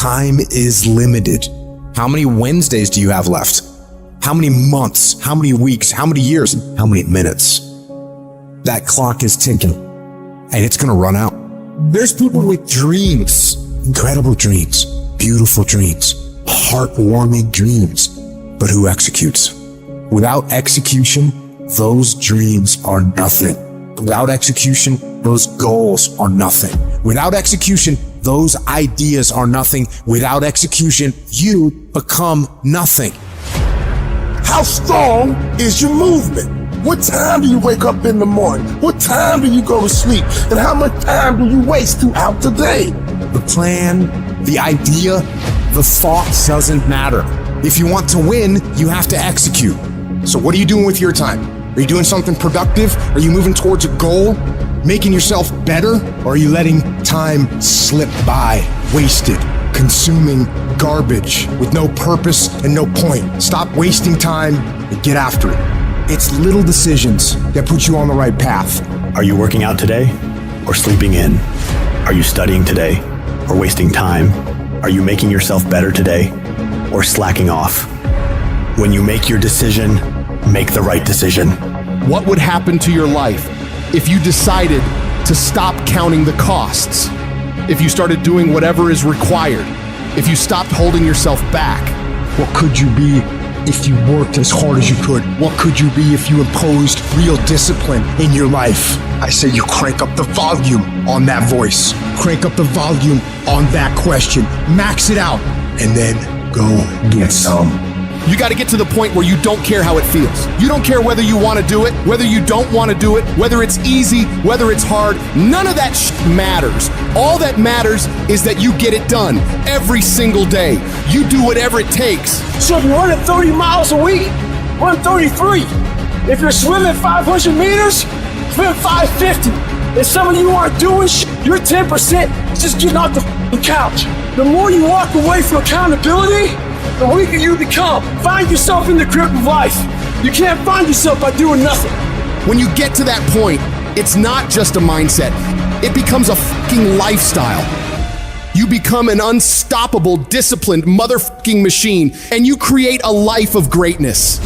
time is limited. How many Wednesdays do you have left? How many months? How many weeks? How many years? How many minutes? That clock is ticking, and it's going to run out. There's people with dreams, incredible dreams, beautiful dreams, heartwarming dreams, but who executes? Without execution, those dreams are nothing. Without execution, those goals are nothing. Without execution, those ideas are nothing. Without execution, you become nothing. How strong is your movement? What time do you wake up in the morning? What time do you go to sleep? And how much time do you waste throughout the day? The plan, the idea, the thought doesn't matter. If you want to win, you have to execute. So what are you doing with your time? Are you doing something productive? Are you moving towards a goal? Making yourself better? Or are you letting time slip by, wasted, consuming garbage with no purpose and no point? Stop wasting time and get after it. It's little decisions that put you on the right path. Are you working out today or sleeping in? Are you studying today or wasting time? Are you making yourself better today or slacking off? When you make your decision, make the right decision. What would happen to your life if you decided to stop counting the costs? If you started doing whatever is required? If you stopped holding yourself back? What could you be if you worked as hard as you could? What could you be if you imposed real discipline in your life? I say you crank up the volume on that voice. Crank up the volume on that question. Max it out, and then go get some. You got to get to the point where you don't care how it feels. You don't care whether you want to do it, whether you don't want to do it, whether it's easy, whether it's hard. None of that matters. All that matters is that you get it done every single day. You do whatever it takes. So if you're running 30 miles a week, run 33. If you're swimming 500 meters, swim 550. If some of you aren't doing you're 10% just getting off the couch. The more you walk away from accountability, the weaker you become. Find yourself in the grip of life. You can't find yourself by doing nothing. When you get to that point, it's not just a mindset. It becomes a fucking lifestyle. You become an unstoppable, disciplined motherfucking machine, and you create a life of greatness.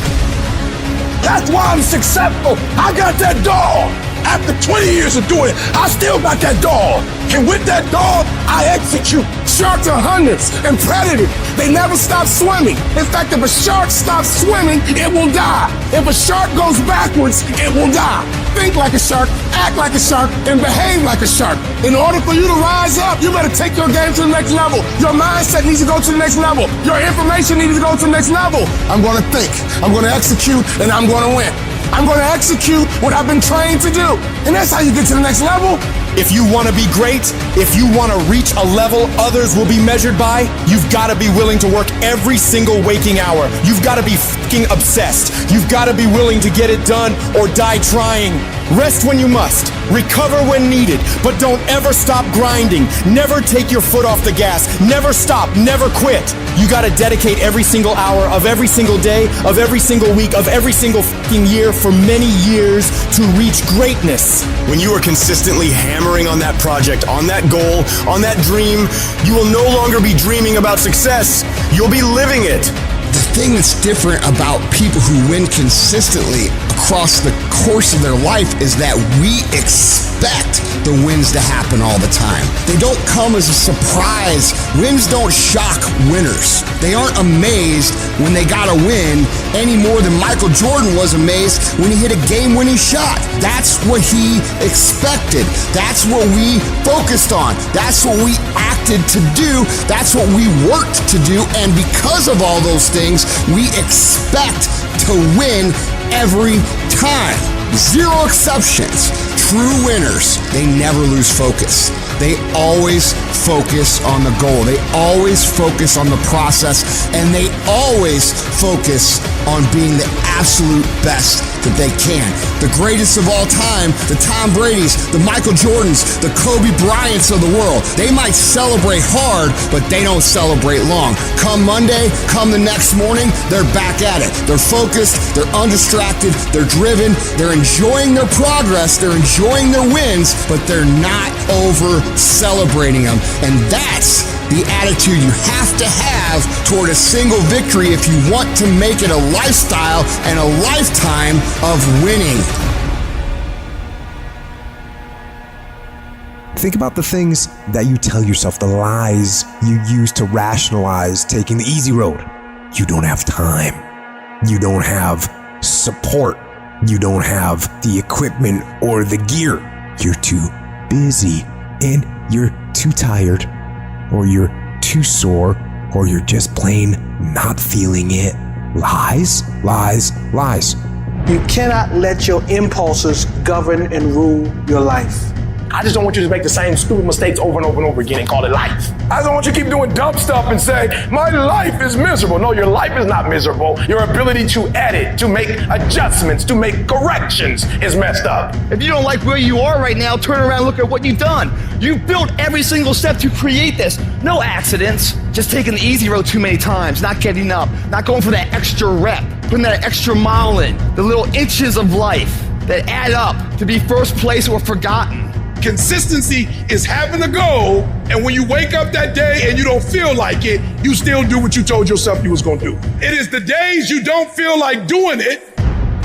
That's why I'm successful. I got that dog. After 20 years of doing it, I still got that dog. And with that dog, I execute. Sharks are hunters and predators. They never stop swimming. In fact, if a shark stops swimming, it will die. If a shark goes backwards, it will die. Think like a shark, act like a shark, and behave like a shark. In order for you to rise up, you better take your game to the next level. Your mindset needs to go to the next level. Your information needs to go to the next level. I'm going to think, I'm going to execute, and I'm going to win. I'm going to execute what I've been trained to do. And that's how you get to the next level. If you want to be great, if you want to reach a level others will be measured by, you've got to be willing to work every single waking hour. You've got to be fucking obsessed. You've got to be willing to get it done or die trying. Rest when you must, recover when needed, but don't ever stop grinding. Never take your foot off the gas. Never stop, never quit. You got to dedicate every single hour of every single day, of every single week, of every single fucking year for many years to reach greatness. When you are consistently hammering on that project, on that goal, on that dream, you will no longer be dreaming about success. You'll be living it. The thing that's different about people who win consistently across the course of their life is that we expect the wins to happen all the time. They don't come as a surprise. Wins don't shock winners. They aren't amazed when they got a win any more than Michael Jordan was amazed when he hit a game-winning shot. That's what he expected. That's what we focused on. That's what we acted to do. That's what we worked to do. And because of all those things, we expect to win every time. Zero exceptions. True winners, they never lose focus. They always focus on the goal. They always focus on the process, and they always focus on being the absolute best that they can. The greatest of all time, the Tom Brady's, the Michael Jordans, the Kobe Bryants of the world. They might celebrate hard, but they don't celebrate long. Come Monday, come the next morning, they're back at it. They're focused, they're undistracted, they're driven, they're enjoying their progress, they're enjoying their wins, but they're not over celebrating them. And that's the the attitude you have to have toward a single victory if you want to make it a lifestyle and a lifetime of winning. Think about the things that you tell yourself, the lies you use to rationalize taking the easy road. You don't have time. You don't have support. You don't have the equipment or the gear. You're too busy, and you're too tired, or you're too sore, or you're just plain not feeling it. Lies, lies, lies. You cannot let your impulses govern and rule your life. I just don't want you to make the same stupid mistakes over and over and over again and call it life. I don't want you to keep doing dumb stuff and say, my life is miserable. No, your life is not miserable. Your ability to edit, to make adjustments, to make corrections is messed up. If you don't like where you are right now, turn around and look at what you've done. You've built every single step to create this. No accidents, just taking the easy road too many times, not getting up, not going for that extra rep, putting that extra mile in, the little inches of life that add up to be first place or forgotten. Consistency is having a goal, and when you wake up that day and you don't feel like it, you still do what you told yourself you was gonna do. It is the days you don't feel like doing it,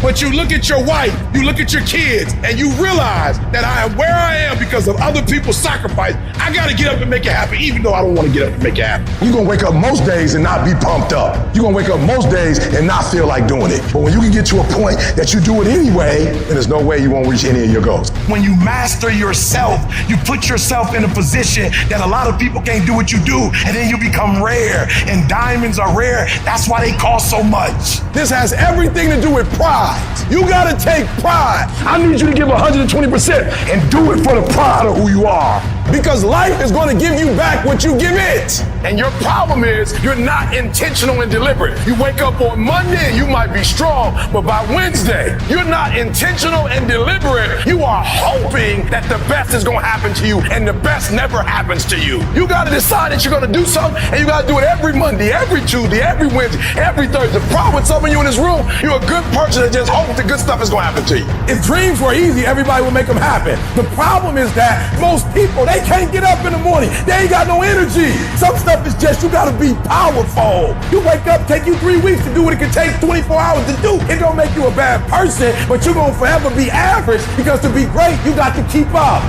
but you look at your wife, you look at your kids, and you realize that I am where I am because of other people's sacrifice. I gotta get up and make it happen, even though I don't wanna get up and make it happen. You're gonna wake up most days and not be pumped up. You're gonna wake up most days and not feel like doing it. But when you can get to a point that you do it anyway, then there's no way you won't reach any of your goals. When you master yourself, you put yourself in a position that a lot of people can't do what you do, and then you become rare, and diamonds are rare. That's why they cost so much. This has everything to do with pride. You gotta take pride. I need you to give 120% and do it for the pride of who you are. Because life is gonna give you back what you give it. And your problem is you're not intentional and deliberate. You wake up on Monday and you might be strong, but by Wednesday, you're not intentional and deliberate. You are hoping that the best is gonna happen to you, and the best never happens to you. You gotta decide that you're gonna do something, and you gotta do it every Monday, every Tuesday, every Wednesday, every Thursday. The problem with some of you in this room, you're a good person that just hopes the good stuff is gonna happen to you. If dreams were easy, everybody would make them happen. The problem is that most people, they can't get up in the morning. They ain't got no energy. Some stuff is just, you gotta be powerful. You wake up, take you 3 weeks to do what it can take 24 hours to do. It don't make you a bad person, but you're gonna forever be average, because to be great, you got to keep up.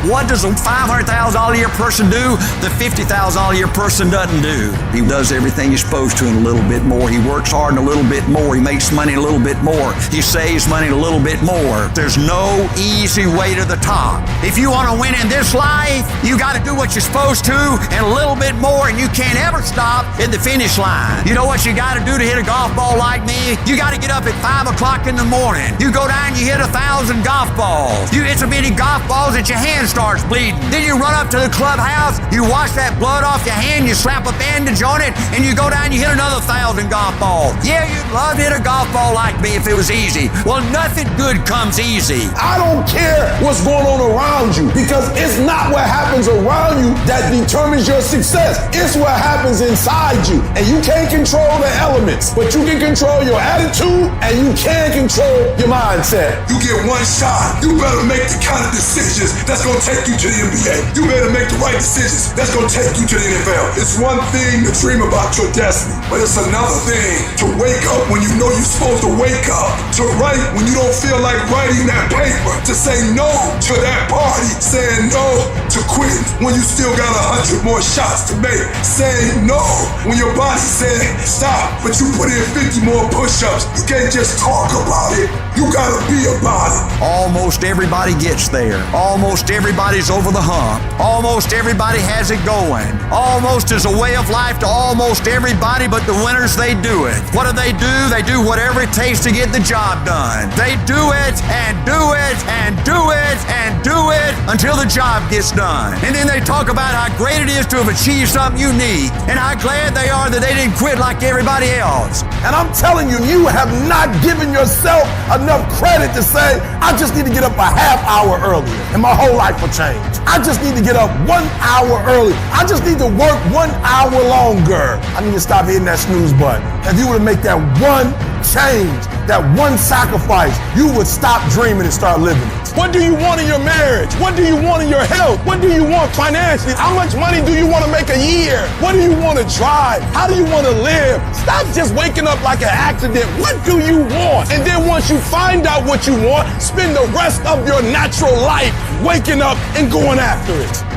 What does a $500,000 a year person do that $50,000 a year person doesn't do? He does everything he's supposed to and a little bit more. He works hard and a little bit more. He makes money a little bit more. He saves money a little bit more. There's no easy way to the top. If you want to win in this life, you got to do what you're supposed to and a little bit more, and you can't ever stop at the finish line. You know what you got to do to hit a golf ball like me? You got to get up at 5 o'clock in the morning. You go down and you hit 1,000 golf balls. You hit so many golf balls that your hands starts bleeding. Then you run up to the clubhouse, you wash that blood off your hand, you slap a bandage on it, and you go down and you hit another 1,000 golf balls. Yeah, you'd love to hit a golf ball like me if it was easy. Well, nothing good comes easy. I don't care what's going on around you, because it's not what happens around you that determines your success. It's what happens inside you. And you can't control the elements, but you can control your attitude, and you can control your mindset. You get one shot. You better make the kind of decisions that's going to take you to the NBA. You better make the right decisions that's going to take you to the NFL. It's one thing to dream about your destiny, but it's another thing to wake up when you know you're supposed to wake up, to write when you don't feel like writing that paper, to say no to that party, saying no to quitting when you still got 100 more shots to make, saying no when your body said stop, but you put in 50 more push-ups. You can't just talk about it. You gotta be about it. Almost everybody gets there. Almost everybody's over the hump. Almost everybody has it going. Almost is a way of life to almost everybody, but the winners, they do it. What do? They do whatever it takes to get the job done. They do it and do it and do it and do it until the job gets done. And then they talk about how great it is to have achieved something unique and how glad they are that they didn't quit like everybody else. And I'm telling you, you have not given yourself enough credit to say, I just need to get up a half hour earlier and my whole life will change. I just need to get up 1 hour early. I just need to work 1 hour longer. I need to stop hitting that snooze button. If you were to make that one change, that one sacrifice, you would stop dreaming and start living it. What do you want in your marriage? What do you want in your health? What do you want financially? How much money do you want to make a year? here? What do you want to drive? How do you want to live? Stop just waking up like an accident. What do you want? And then once you find out what you want, spend the rest of your natural life waking up and going after it.